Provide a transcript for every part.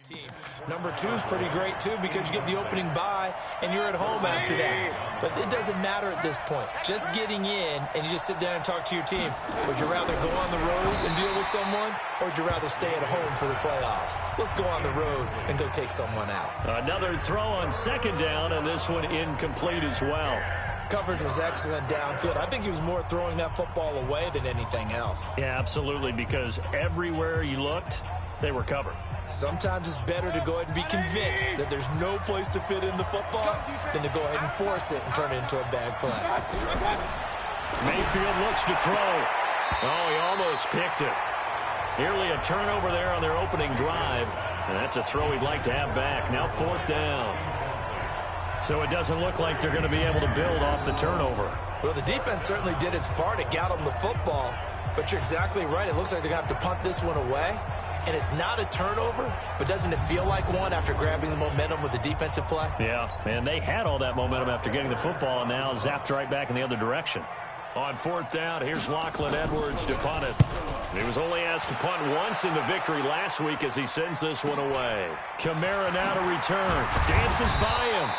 team. Number 2 is pretty great, too, because you get the opening bye, and you're at home after that. But it doesn't matter at this point. Just getting in, and you just sit down and talk to your team. Would you rather go on the road and deal with someone, or would you rather stay at home for the playoffs? Let's go on the road and go take someone out. Another throw on second down, and this one incomplete as well. Coverage was excellent downfield. I think he was more throwing that football away than anything else. Yeah, absolutely, because everywhere you looked, they were covered. Sometimes it's better to go ahead and be convinced that there's no place to fit in the football than to go ahead and force it and turn it into a bad play. Mayfield looks to throw. Oh, he almost picked it. Nearly a turnover there on their opening drive. And that's a throw he'd like to have back. Now 4th down. So it doesn't look like they're going to be able to build off the turnover. Well, the defense certainly did its part. It got them the football. But you're exactly right. It looks like they're going to have to punt this one away. And it's not a turnover, but doesn't it feel like one after grabbing the momentum with the defensive play? Yeah, and they had all that momentum after getting the football and now zapped right back in the other direction. On 4th down, here's Lachlan Edwards to punt it. He was only asked to punt once in the victory last week as he sends this one away. Kamara now to return. Dances by him.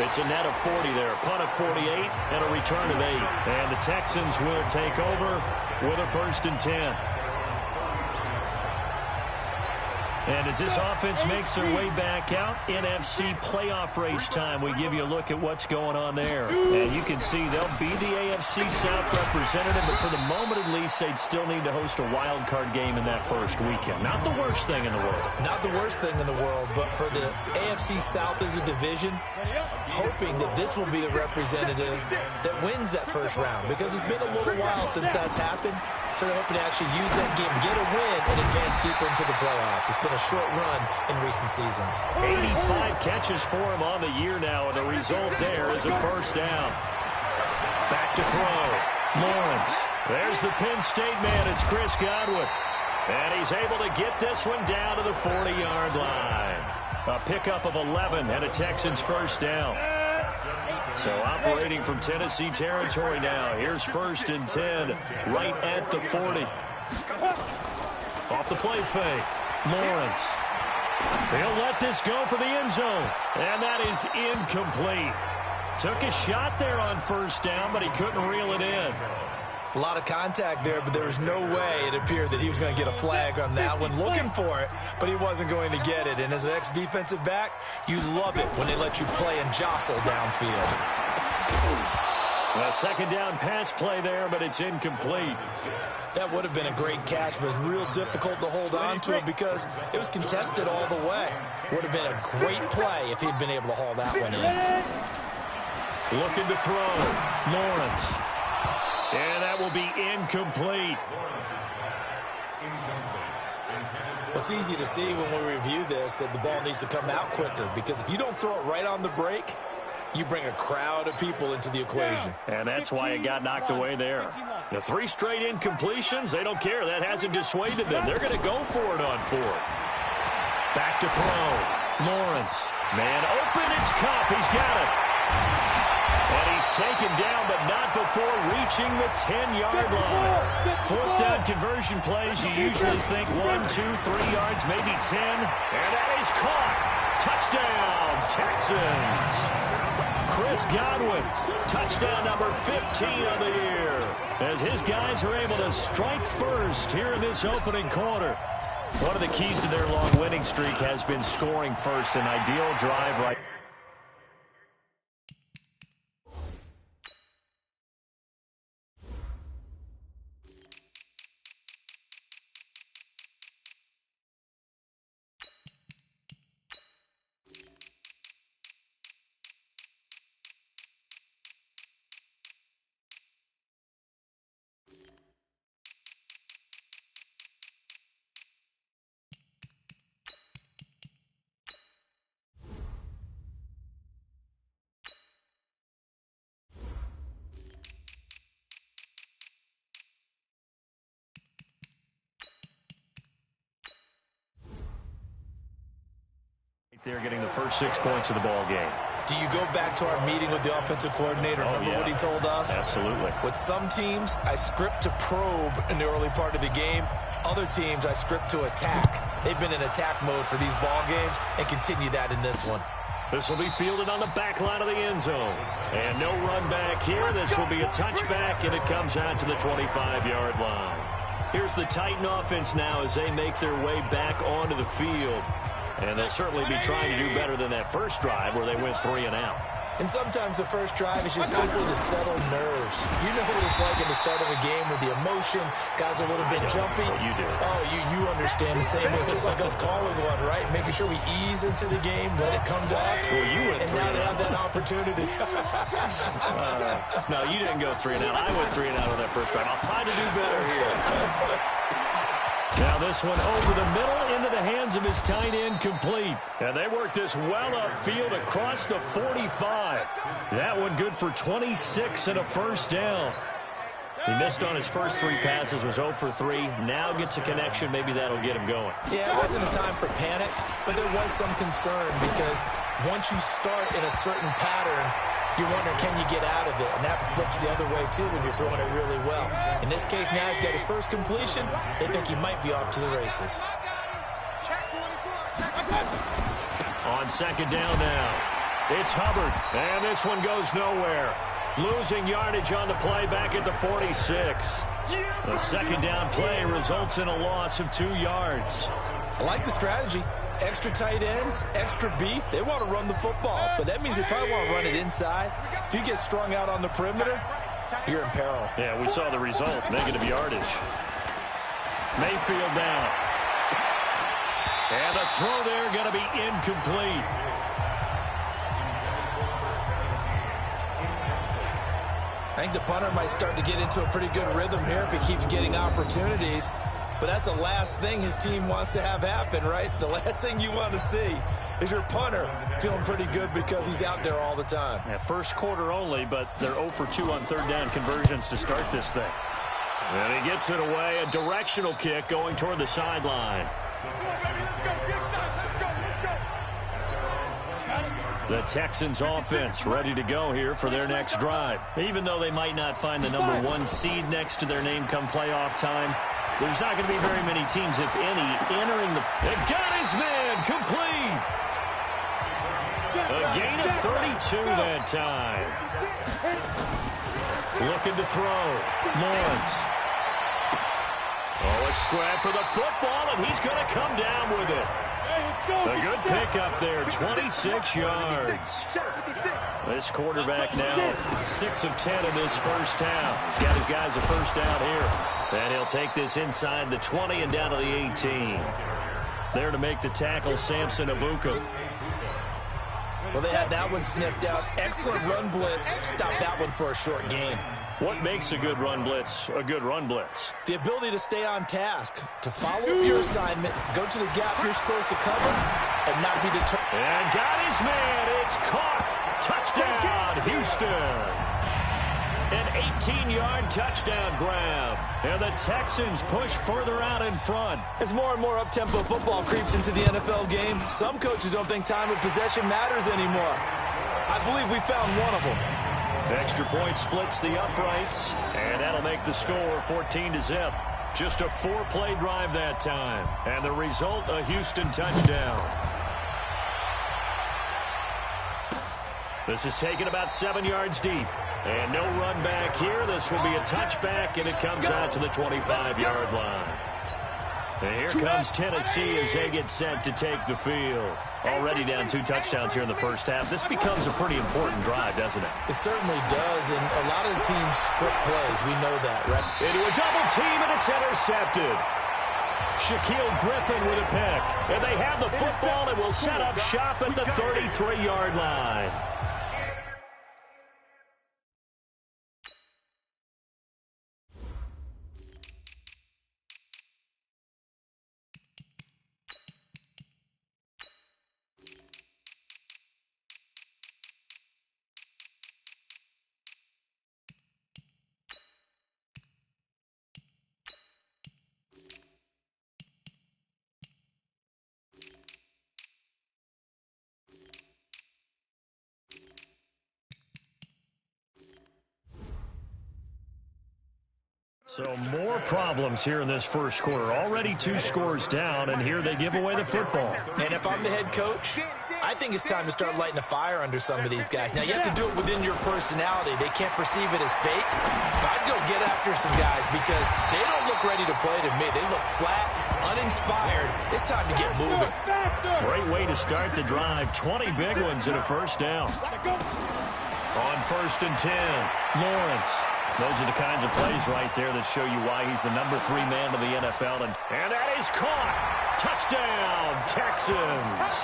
It's a net of 40 there. Punt of 48 and a return of 8. And the Texans will take over with a 1st and 10. And as this offense makes their way back out, NFC playoff race time, we give you a look at what's going on there. And you can see they'll be the AFC South representative, but for the moment at least, they'd still need to host a wild card game in that first weekend. Not the worst thing in the world. Not the worst thing in the world, but for the AFC South as a division, hoping that this will be the representative that wins that first round, because it's been a little while since that's happened. So they're hoping to actually use that game, get a win, and advance deeper into the playoffs. It's been a short run in recent seasons. 85 catches for him on the year now, and the result there is a 1st down. Back to throw. Lawrence. There's the Penn State man. It's Chris Godwin. And he's able to get this one down to the 40-yard line. A pickup of 11 and a Texans 1st down. So operating from Tennessee territory now. Here's 1st and 10 right at the 40. Off the play fake. Lawrence. He'll let this go for the end zone. And that is incomplete. Took a shot there on 1st down, but he couldn't reel it in. A lot of contact there, but there was no way it appeared that he was going to get a flag on that one. Looking for it, but he wasn't going to get it. And as an ex-defensive back, you love it when they let you play and jostle downfield. A 2nd down pass play there, but it's incomplete. That would have been a great catch, but it was real difficult to hold on to it because it was contested all the way. Would have been a great play if he'd been able to haul that one in. Looking to throw. Lawrence. And that will be incomplete. Well, it's easy to see when we review this that the ball needs to come out quicker, because if you don't throw it right on the break, you bring a crowd of people into the equation. And that's why it got knocked away there. The 3 straight incompletions, they don't care. That hasn't dissuaded them. They're going to go for it on 4th. Back to throw. Lawrence. Man open, it's Cup. He's got it. And he's taken down, but not before reaching the 10-yard line. 4th down conversion plays, you usually think 1, 2, 3 yards, maybe 10. And that is caught. Touchdown, Texans. Chris Godwin, touchdown number 15 of the year. As his guys are able to strike first here in this opening quarter. One of the keys to their long winning streak has been scoring first. An ideal drive right. They're getting the first 6 points of the ball game. Do you go back to our meeting with the offensive coordinator? Remember what he told us? Absolutely. With some teams, I script to probe in the early part of the game. Other teams I script to attack. They've been in attack mode for these ball games and continue that in this one. This will be fielded on the back line of the end zone. And no run back here. This will be a touchback, and it comes out to the 25-yard line. Here's the Titan offense now as they make their way back onto the field. And they'll certainly be trying to do better than that first drive where they went 3 and out. And sometimes the first drive is just simply to settle nerves. You know what it's like at the start of a game with the emotion, guys are a little bit jumpy. You do. Oh, you understand the same way. It's just like us calling one, right? Making sure we ease into the game, let it come to us. Well, you went and now they have that opportunity. No, you didn't go 3 and out. I went 3 and out on that first drive. I'll try to do better here. Now this one over the middle into the hands of his tight end, complete. And they work this well upfield across the 45. That one good for 26 and a first down. He missed on his first 3 passes, was 0 for 3. Now gets a connection. Maybe that'll get him going. Yeah, it wasn't a time for panic, but there was some concern because once you start in a certain pattern, you wonder, can you get out of it? And that flips the other way, too, when you're throwing it really well. In this case, now he's got his first completion. They think he might be off to the races. On second down now, it's Hubbard. And this one goes nowhere. Losing yardage on the play back at the 46. The second down play results in a loss of 2 yards. I like the strategy. Extra tight ends, extra beef. They want to run the football, but that means they probably want to run it inside. If you get strung out on the perimeter, you're in peril. Yeah, we saw the result, negative yardage. Mayfield down. And the throw there going to be incomplete. I think the punter might start to get into a pretty good rhythm here if he keeps getting opportunities. But that's the last thing his team wants to have happen, right? The last thing you want to see is your punter feeling pretty good because he's out there all the time. Yeah, first quarter only, but they're 0 for 2 on third down conversions to start this thing. And he gets it away, a directional kick going toward the sideline. The Texans offense ready to go here for their next drive. Even though they might not find the number 1 seed next to their name come playoff time, there's not going to be very many teams, if any, entering the... They got his man complete! A gain of 32 that time. Looking to throw. Lawrence. Oh, a scrap for the football, and he's going to come down with it. A good pickup there, 26 yards. This quarterback now 6 of 10 in this first half. He's got his guys a first down here. And he'll take this inside the 20 and down to the 18. There to make the tackle, Samson Abuka. Well, they had that one sniffed out. Excellent run blitz. Stopped that one for a short gain. What makes a good run blitz a good run blitz? The ability to stay on task, to follow up your assignment, go to the gap you're supposed to cover, and not be deterred. And got his man. It's caught. Touchdown, Houston. An 18-yard touchdown grab. And the Texans push further out in front. As more and more up-tempo football creeps into the NFL game, some coaches don't think time of possession matters anymore. I believe we found one of them. Extra point splits the uprights, and that'll make the score 14-0. Just a 4-play drive that time. And the result, a Houston touchdown. This is taken about 7 yards deep. And no run back here. This will be a touchback, and it comes out to the 25-yard line. And here comes Tennessee as they get set to take the field. Already down 2 touchdowns here in the first half. This becomes a pretty important drive, doesn't it? It certainly does, and a lot of the teams script plays. We know that, right? Into a double team, and it's intercepted. Shaquille Griffin with a pick. And they have the football and will set up shop at the 33-yard line. So more problems here in this first quarter. Already 2 scores down, and here they give away the football. And if I'm the head coach, I think it's time to start lighting a fire under some of these guys. Now, you have to do it within your personality. They can't perceive it as fake. But I'd go get after some guys because they don't look ready to play to me. They look flat, uninspired. It's time to get moving. Great way to start the drive. 20 big ones and a first down. On 1st and 10, Lawrence. Those are the kinds of plays right there that show you why he's the number 3 man in the NFL. And that is caught. Touchdown, Texans.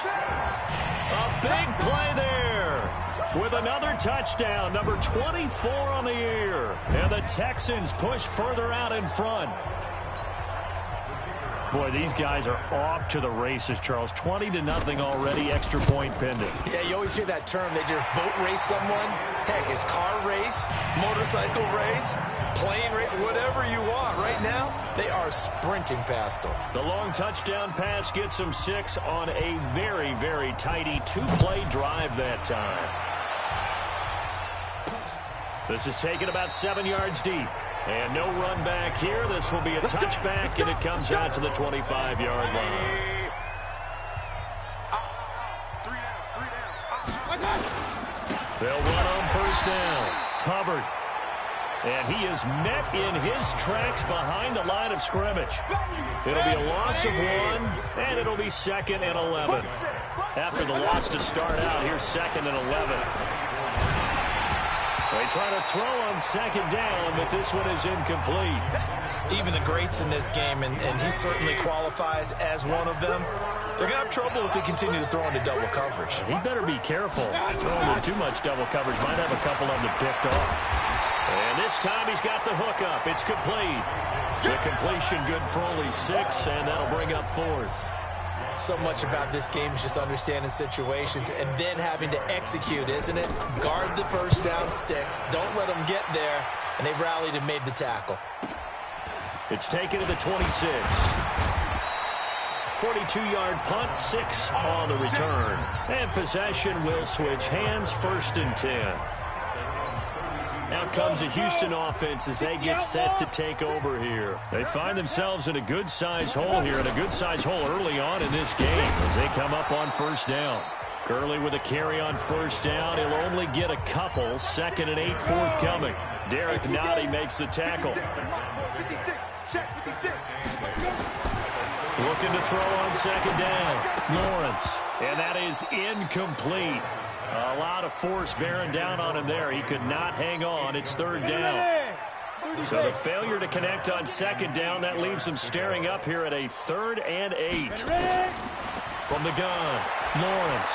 A big play there with another touchdown, number 24 on the year. And the Texans push further out in front. Boy, these guys are off to the races, Charles. 20-0 already, extra point pending. Yeah, you always hear that term. They just boat race someone. Heck, it's car race, motorcycle race, plane race, whatever you want. Right now, they are sprinting past them. The long touchdown pass gets them 6 on a very, very tidy 2-play drive that time. This is taken about 7 yards deep. And no run back here. This will be a touchback, and it comes out to the 25-yard line. They'll run on 1st down. Hubbard. And he is met in his tracks behind the line of scrimmage. It'll be a loss of 1, and it'll be 2nd and 11. After the loss to start out, here's 2nd and 11. They try to throw on 2nd down, but this one is incomplete. Even the greats in this game, and he certainly qualifies as one of them, they're going to have trouble if they continue to throw into double coverage. He better be careful. Throwing into too much double coverage might have a couple of them picked off. And this time he's got the hook up. It's complete. The completion good for only 6, and that'll bring up 4th. So much about this game is just understanding situations and then having to execute, isn't it? Guard the first down sticks. Don't let them get there. And they rallied and made the tackle. It's taken to the 26. 42-yard punt, 6 on the return. And possession will switch hands, 1st and 10. Out comes a Houston offense as they get set to take over here. They find themselves in a good-sized hole here, and a good-sized hole early on in this game as they come up on 1st down. Gurley with a carry on 1st down. He'll only get a couple. 2nd and 8 forthcoming. Derek Nottie makes the tackle. Looking to throw on 2nd down. Lawrence. And that is incomplete. A lot of force bearing down on him there. He could not hang on. It's 3rd down. So the failure to connect on 2nd down, that leaves him staring up here at a 3rd and 8. From the gun, Lawrence.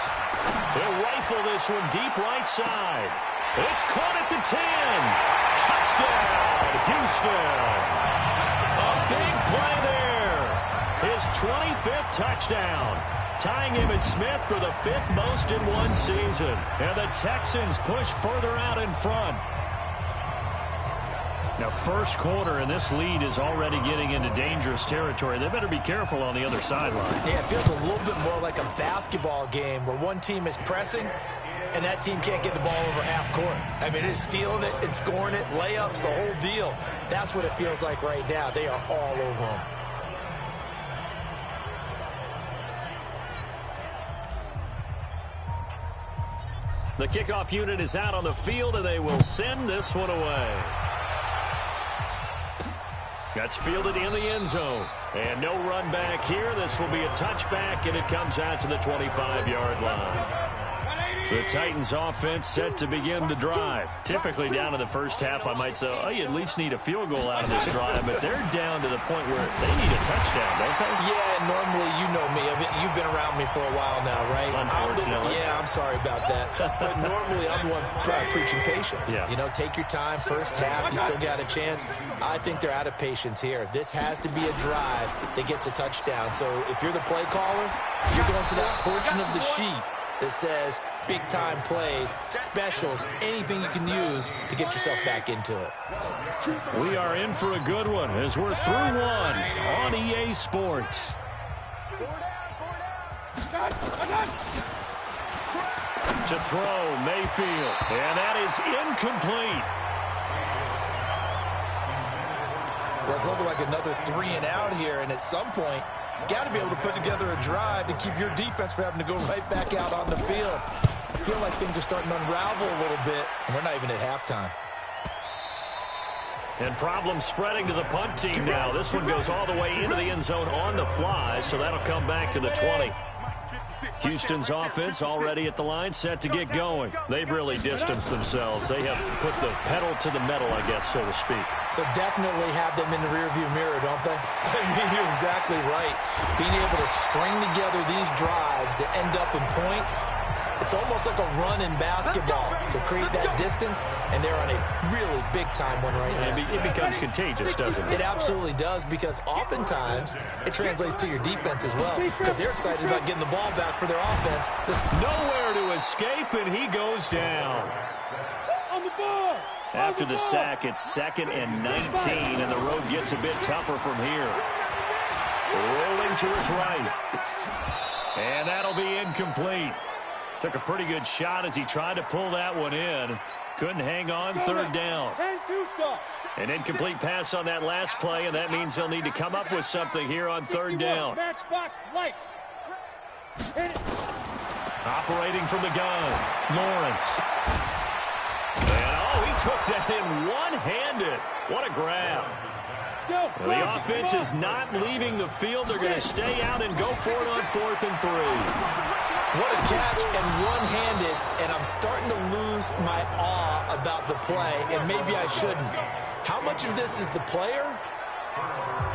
He'll rifle this one deep right side. It's caught at the 10. Touchdown, Houston. A big play there. His 25th touchdown. Tying him and Smith for the 5th most in one season. And the Texans push further out in front. Now, first quarter, and this lead is already getting into dangerous territory. They better be careful on the other sideline. Yeah, it feels a little bit more like a basketball game where one team is pressing and that team can't get the ball over half court. I mean, it's stealing it, it's scoring it, layups, the whole deal. That's what it feels like right now. They are all over them. The kickoff unit is out on the field, and they will send this one away. That's fielded in the end zone. And no run back here. This will be a touchback, and it comes out to the 25-yard line. The Titans offense set to begin the drive. Typically down in the first half, I might say, oh, you at least need a field goal out of this drive, but they're down to the point where they need a touchdown, don't they? Yeah, normally, you know me. You've been around me for a while now, right? Unfortunately. I'm sorry about that. But normally, I'm the one preaching patience. Yeah. You know, take your time. First half, you still got a chance. I think they're out of patience here. This has to be a drive that gets a touchdown. So if you're the play caller, you're going to that portion of the sheet that says big-time plays, specials, anything you can use to get yourself back into it. We are in for a good one as we're through one on EA Sports. To throw, Mayfield, and that is incomplete. Well, it's looking like another 3 and out here, and at some point, got to be able to put together a drive to keep your defense from having to go right back out on the field. I feel like things are starting to unravel a little bit, and we're not even at halftime. And problems spreading to the punt team now. This one goes all the way into the end zone on the fly, so that'll come back to the 20. Houston's offense already at the line, set to get going. They've really distanced themselves. They have put the pedal to the metal, I guess, so to speak. So definitely have them in the rearview mirror, don't they? I mean, you're exactly right. Being able to string together these drives that end up in points, it's almost like a run in basketball to create that distance, and they're on a really big-time one right now. It becomes contagious, doesn't it? It absolutely does, because oftentimes it translates to your defense as well, because they're excited about getting the ball back for their offense. Nowhere to escape, and he goes down. After the sack, it's 2nd and 19, and the road gets a bit tougher from here. Rolling to his right. And that'll be incomplete. Took a pretty good shot as he tried to pull that one in. Couldn't hang on, 3rd down. An incomplete pass on that last play, and that means he'll need to come up with something here on 3rd down. Operating from the gun, Lawrence. And, oh, he took that in one-handed. What a grab. The offense is not leaving the field. They're going to stay out and go for it on 4th and 3. What a catch, and one-handed, and I'm starting to lose my awe about the play, and maybe I shouldn't. How much of this is the player?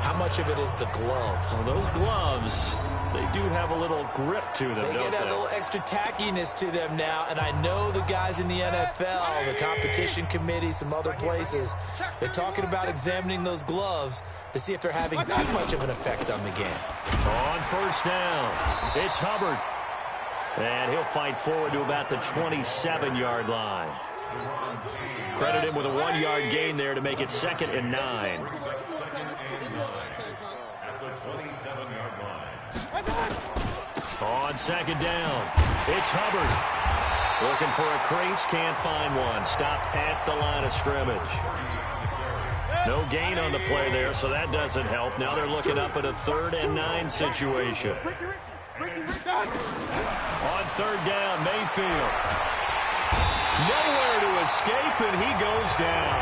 How much of it is the glove? Well, those gloves, they do have a little grip to them, don't they? They get a little extra tackiness to them now, and I know the guys in the NFL, the competition committee, some other places, they're talking about examining those gloves to see if they're having too much of an effect on the game. On 1st down, it's Hubbard. And he'll fight forward to about the 27-yard line. Credit him with a 1-yard gain there to make it 2nd and 9. On 2nd down, it's Hubbard. Looking for a crease, can't find one. Stopped at the line of scrimmage. No gain on the play there, so that doesn't help. Now they're looking up at a 3rd and 9 situation. On 3rd down, Mayfield. Nowhere to escape, and he goes down.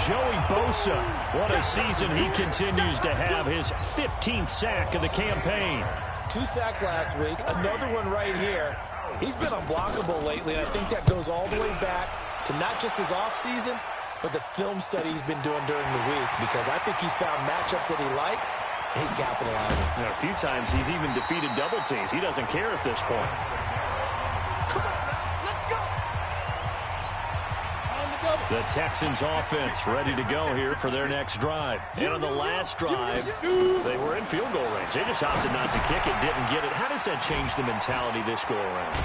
Joey Bosa, what a season he continues to have. His 15th sack of the campaign. 2 sacks last week, another one right here. He's been unblockable lately, and I think that goes all the way back to not just his offseason, but the film study he's been doing during the week, because I think he's found matchups that he likes, and he's capitalizing. You know, a few times he's even defeated double teams. He doesn't care at this point. The Texans offense ready to go here for their next drive. And on the last drive, they were in field goal range. They just opted not to kick it, didn't get it. How does that change the mentality this go around?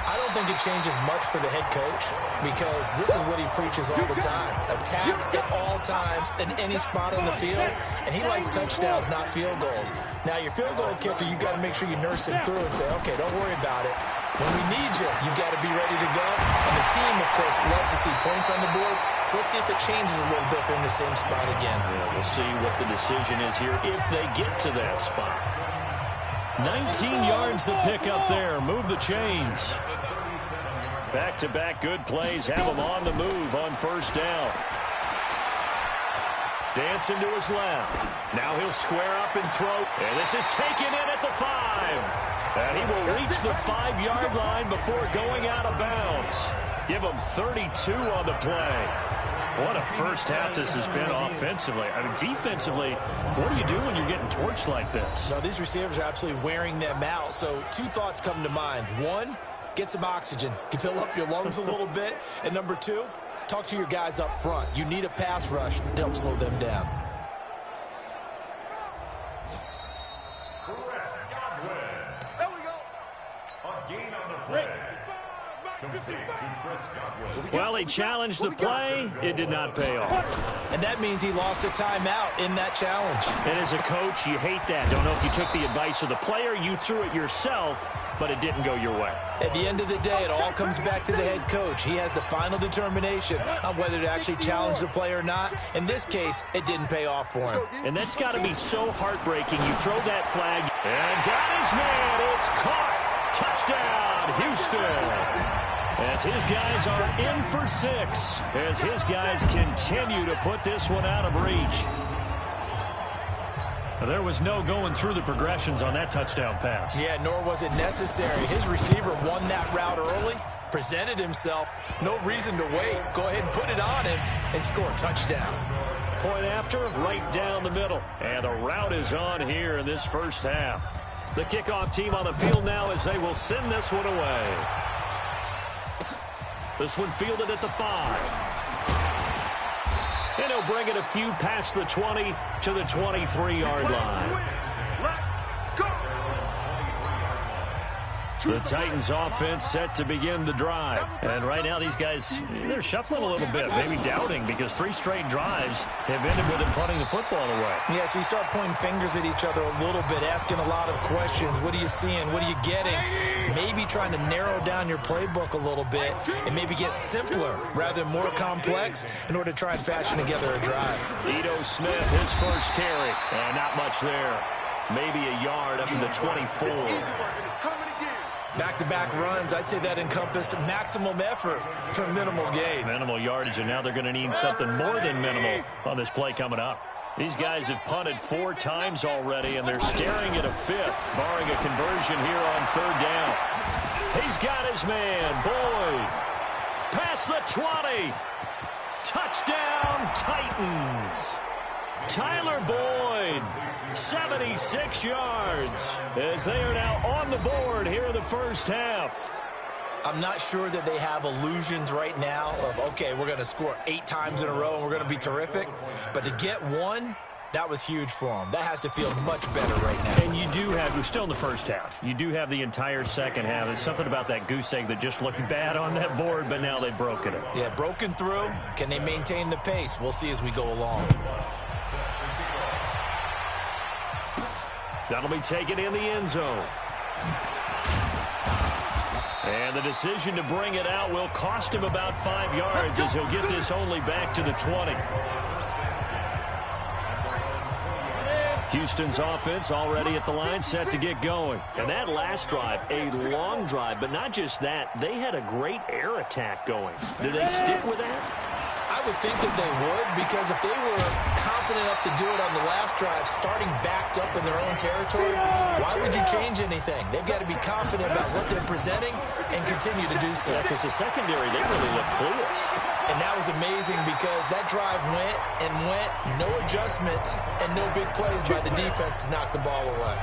I don't think it changes much for the head coach, because this is what he preaches all the time. Attack at all times in any spot on the field, and he likes touchdowns, not field goals. Now, your field goal kicker, you got to make sure you nurse him through and say, okay, don't worry about it. When we need you, you've got to be ready to go. And the team, of course, loves to see points on the board. So let's see if it changes a little bit in the same spot again. Yeah, we'll see what the decision is here if they get to that spot. 19 yards the pick up there. Move the chains. Back-to-back good plays. Have them on the move on 1st down. Dancing to his left. Now he'll square up and throw. And this is taken in at the 5. And he will reach the 5-yard line before going out of bounds. Give him 32 on the play. What a first half this has been offensively. I mean, defensively, what do you do when you're getting torched like this? No, these receivers are absolutely wearing them out. So 2 thoughts come to mind. 1, get some oxygen. You fill up your lungs a little bit. And number 2, talk to your guys up front. You need a pass rush to help slow them down. Well, he challenged the play. It did not pay off. And that means he lost a timeout in that challenge. And as a coach, you hate that. Don't know if you took the advice of the player, you threw it yourself, but it didn't go your way. At the end of the day, it all comes back to the head coach. He has the final determination on whether to actually challenge the play or not. In this case, it didn't pay off for him. And that's got to be so heartbreaking. You throw that flag and got his man. It's caught. Touchdown, Houston. As his guys are in for 6. As his guys continue to put this one out of reach. There was no going through the progressions on that touchdown pass. Yeah, nor was it necessary. His receiver won that route early, presented himself. No reason to wait. Go ahead and put it on him and score a touchdown. Point after, right down the middle. And the route is on here in this first half. The kickoff team on the field now as they will send this one away. This one fielded at the 5. And he'll bring it a few past the 20 to the 23-yard line. The Titans offense set to begin the drive. And right now these guys, they're shuffling a little bit, maybe doubting, because 3 straight drives have ended with them punting the football away. Yeah, so you start pointing fingers at each other a little bit, asking a lot of questions. What are you seeing? What are you getting? Maybe trying to narrow down your playbook a little bit and maybe get simpler rather than more complex in order to try and fashion together a drive. Ito Smith, his first carry. And not much there. Maybe a yard up to the 24. Back-to-back runs, I'd say that encompassed maximum effort for minimal gain. Minimal yardage, and now they're going to need something more than minimal on this play coming up. These guys have punted 4 times already, and they're staring at a 5th, barring a conversion here on 3rd down. He's got his man, Boyd. Past the 20. Touchdown, Titans. Tyler Boyd, 76 yards, as they are now on the board here in the first half. I'm not sure that they have illusions right now of, okay, we're going to score 8 times in a row and we're going to be terrific. But to get 1, that was huge for them. That has to feel much better right now. And you do have, we're still in the first half. You do have the entire second half. There's something about that goose egg that just looked bad on that board, but now they've broken it. Yeah, broken through. Can they maintain the pace? We'll see as we go along. That'll be taken in the end zone. And the decision to bring it out will cost him about 5 yards as he'll get this only back to the 20. Houston's offense already at the line, set to get going. And that last drive, a long drive, but not just that, they had a great air attack going. Do they stick with that? I would think that they would, because if they were confident enough to do it on the last drive, starting backed up in their own territory, why would you change anything? They've got to be confident about what they're presenting and continue to do so. Yeah, because the secondary, they really look clueless. And that was amazing because that drive went and went, no adjustments and no big plays by the defense to knock the ball away.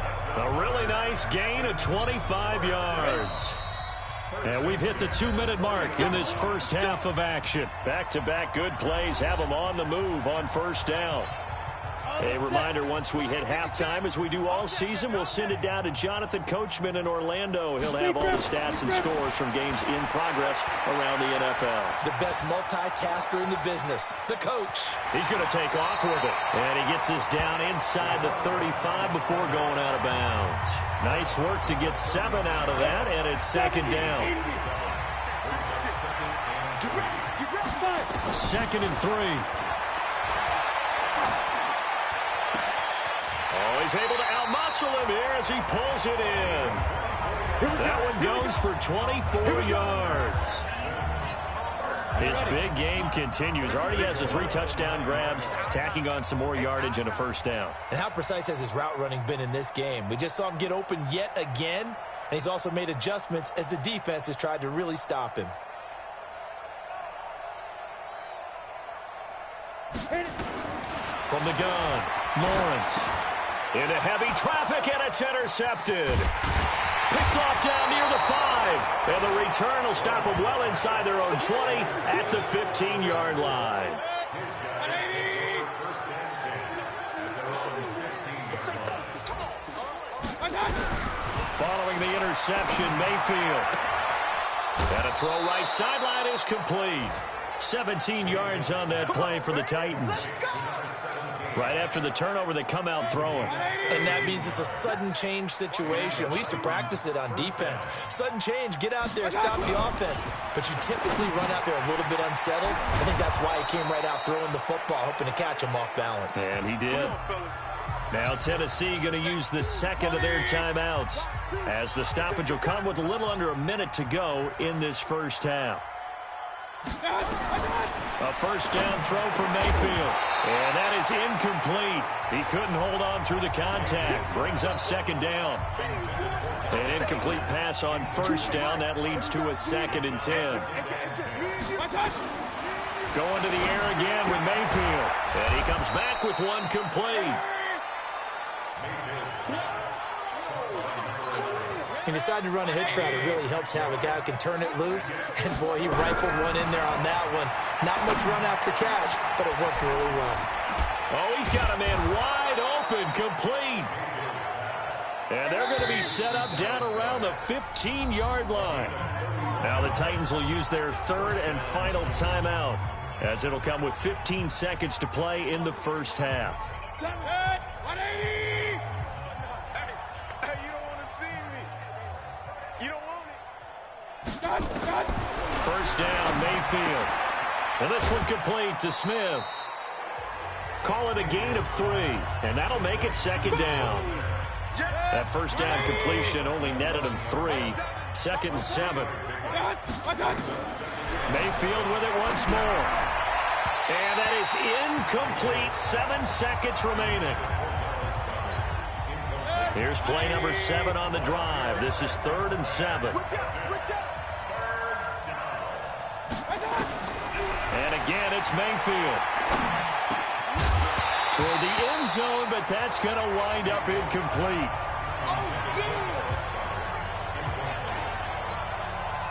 A really nice gain of 25 yards. And we've hit the 2-minute mark in this first half of action. Back-to-back good plays have them on the move on first down. A reminder, once we hit halftime, as we do all season, we'll send it down to Jonathan Coachman in Orlando. He'll have all the stats and scores from games in progress around the NFL. The best multitasker in the business, the coach. He's going to take off with it. And he gets us down inside the 35 before going out of bounds. Nice work to get 7 out of that, and it's 2nd down. 2nd and 3. Oh, he's able to outmuscle him here as he pulls it in. That one goes for 24 yards. His big game continues. Already has the 3 touchdown grabs, tacking on some more yardage and a first down. And how precise has his route running been in this game? We just saw him get open yet again, and he's also made adjustments as the defense has tried to really stop him. From the gun, Lawrence. Into heavy traffic, and it's intercepted. Picked off down near the 5. And the return will stop them well inside their own 20 at the 15-yard line. Following the interception, Mayfield. And a throw right sideline is complete. 17 yards on that play for the Titans. Right after the turnover, they come out throwing. And that means it's a sudden change situation. We used to practice it on defense. Sudden change, get out there, stop the offense. But you typically run out there a little bit unsettled. I think that's why he came right out throwing the football, hoping to catch him off balance. And he did. Now Tennessee going to use the second of their timeouts, as the stoppage will come with a little under a minute to go in this first half. A first down throw for Mayfield. And that is incomplete. He couldn't hold on through the contact. Brings up second down. An incomplete pass on first down. That leads to a 2nd and 10. Going to the air again with Mayfield. And he comes back with one complete. He decided to run a hitch route. It really helped to have a guy who can turn it loose. And, boy, he rifled one in there on that one. Not much run after catch, but it worked really well. Oh, he's got a man wide open, complete. And they're going to be set up down around the 15-yard line. Now the Titans will use their third and final timeout, as it'll come with 15 seconds to play in the first half. First down, Mayfield. And this one complete to Smith. Call it a gain of 3, and that'll make it second down. That first down completion only netted him 3. 2nd and 7. Mayfield with it once more. And that is incomplete. 7 seconds remaining. Here's play number 7 on the drive. This is 3rd and 7. And again, it's Mayfield. Toward the end zone, but that's going to wind up incomplete.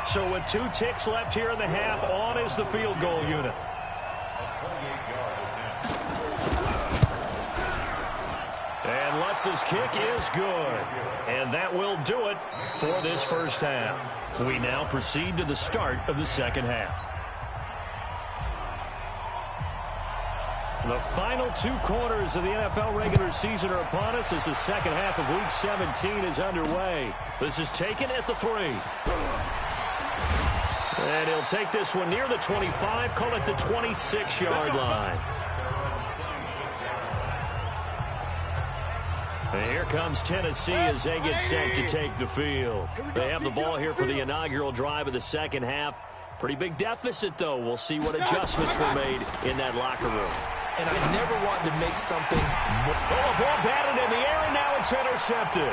So with 2 ticks left here in the half, on is the field goal unit. And Lutz's kick is good. And that will do it for this first half. We now proceed to the start of the second half. The final 2 quarters of the NFL regular season are upon us as the second half of Week 17 is underway. This is taken at the 3. And he'll take this one near the 25, call it the 26-yard line. And here comes Tennessee as they get set to take the field. They have the ball here for the inaugural drive of the second half. Pretty big deficit, though. We'll see what adjustments were made in that locker room. And I never want to make something more. Oh, a ball batted in the air, and now it's intercepted.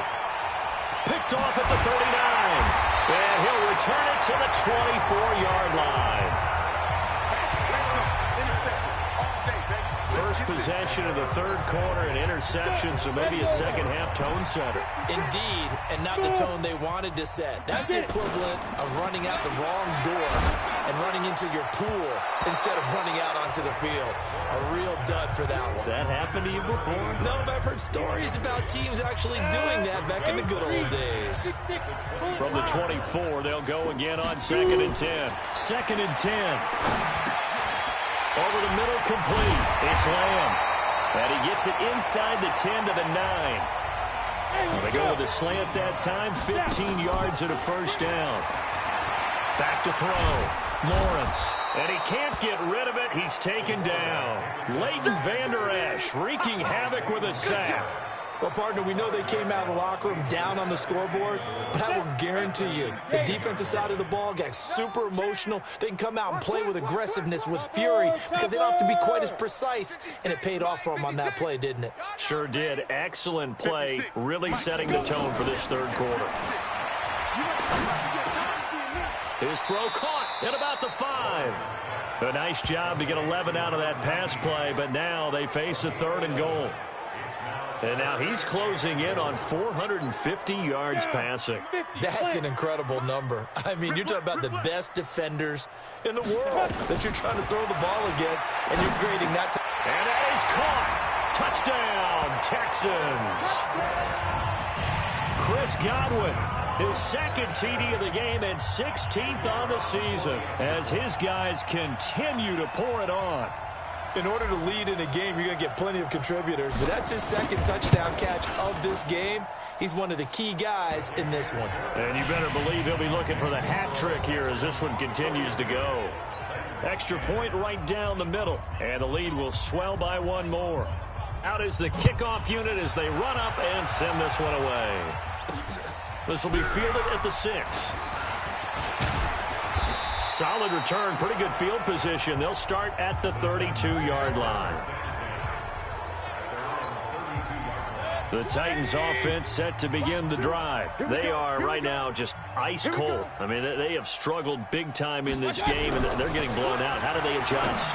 Picked off at the 39. And he'll return it to the 24-yard line. First possession of the third quarter, an interception, so maybe a second-half tone setter. Indeed, and not the tone they wanted to set. That's the equivalent of running out the wrong door and running into your pool instead of running out onto the field. A real dud for that one. Has that happened to you before? No, but I've heard stories about teams actually doing that back in the good old days. From the 24, they'll go again on 2nd and 10. 2nd and 10. Over the middle, complete. It's Lamb. And he gets it inside the 10 to the 9. They go with a slant that time, 15 yards and a first down. Back to throw. Lawrence. And he can't get rid of it. He's taken down. Leighton Vander Esch wreaking havoc with a sack. Well, partner, we know they came out of the locker room down on the scoreboard, but I will guarantee you the defensive side of the ball got super emotional. They can come out and play with aggressiveness, with fury, because they don't have to be quite as precise, and it paid off for them on that play, didn't it? Sure did. Excellent play, really setting the tone for this third quarter. His throw caught at about the 5. A nice job to get 11 out of that pass play, but now they face a 3rd and goal. And now he's closing in on 450 yards passing. That's an incredible number. I mean, you're talking about the best defenders in the world that you're trying to throw the ball against, and you're creating that. And that is caught. Touchdown, Texans. Chris Godwin His second TD of the game and 16th on the season as his guys continue to pour it on. In order to lead in a game, you're going to get plenty of contributors, but that's his second touchdown catch of this game. He's one of the key guys in this one. And you better believe he'll be looking for the hat trick here as this one continues to go. Extra point right down the middle, and the lead will swell by one more. Out is the kickoff unit as they run up and send this one away. This will be fielded at the 6. Solid return, pretty good field position. They'll start at the 32-yard line. The Titans offense set to begin the drive. They are right now just ice cold. I mean, they have struggled big time in this game, and they're getting blown out. How do they adjust?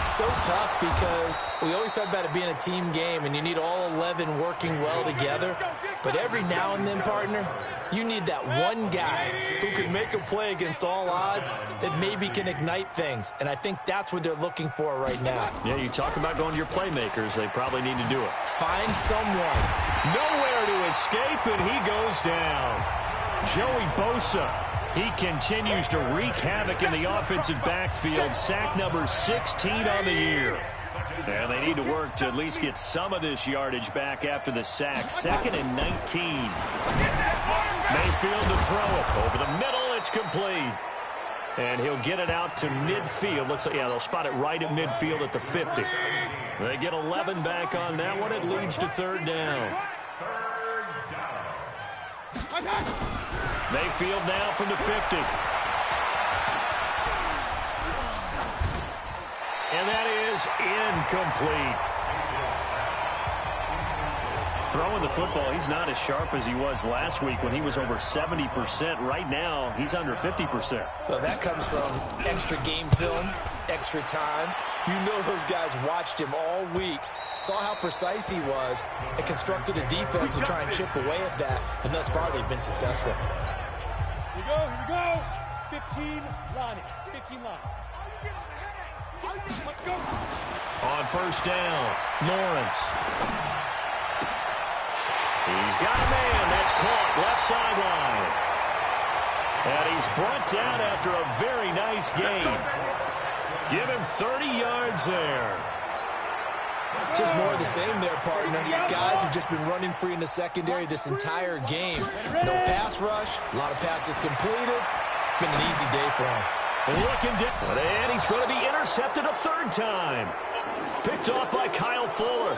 So tough because we always talk about it being a team game, and you need all 11 working well together. But every now and then, partner, you need that one guy who can make a play against all odds that maybe can ignite things. And I think that's what they're looking for right now. Yeah, you talk about going to your playmakers. They probably need to do it. Find someone. Nowhere to escape, and he goes down. Joey Bosa. He continues to wreak havoc in the offensive backfield. Sack number 16 on the year. And they need to work to at least get some of this yardage back after the sack. 2nd and 19. Mayfield to throw it. Over the middle, it's complete. And he'll get it out to midfield. Looks like, yeah, they'll spot it right at midfield at the 50. They get 11 back on that one. It leads to 3rd down. Mayfield now from the 50. And that is incomplete. Throwing the football, he's not as sharp as he was last week when he was over 70%. Right now, he's under 50%. Well, that comes from extra game film, extra time. You know those guys watched him all week, saw how precise he was, and constructed a defense to try and chip away at that, and thus far they've been successful. Here we go. 15 line. 15 line. On 1st down, Lawrence. He's got a man. That's caught left sideline. And he's brought down after a very nice gain. Give him 30 yards there. Just more of the same there, partner. Guys have just been running free in the secondary this entire game. No pass rush, a lot of passes completed. Been an easy day for him. Looking down, and he's going to be intercepted a 3rd time. Picked off by Kyle Fuller.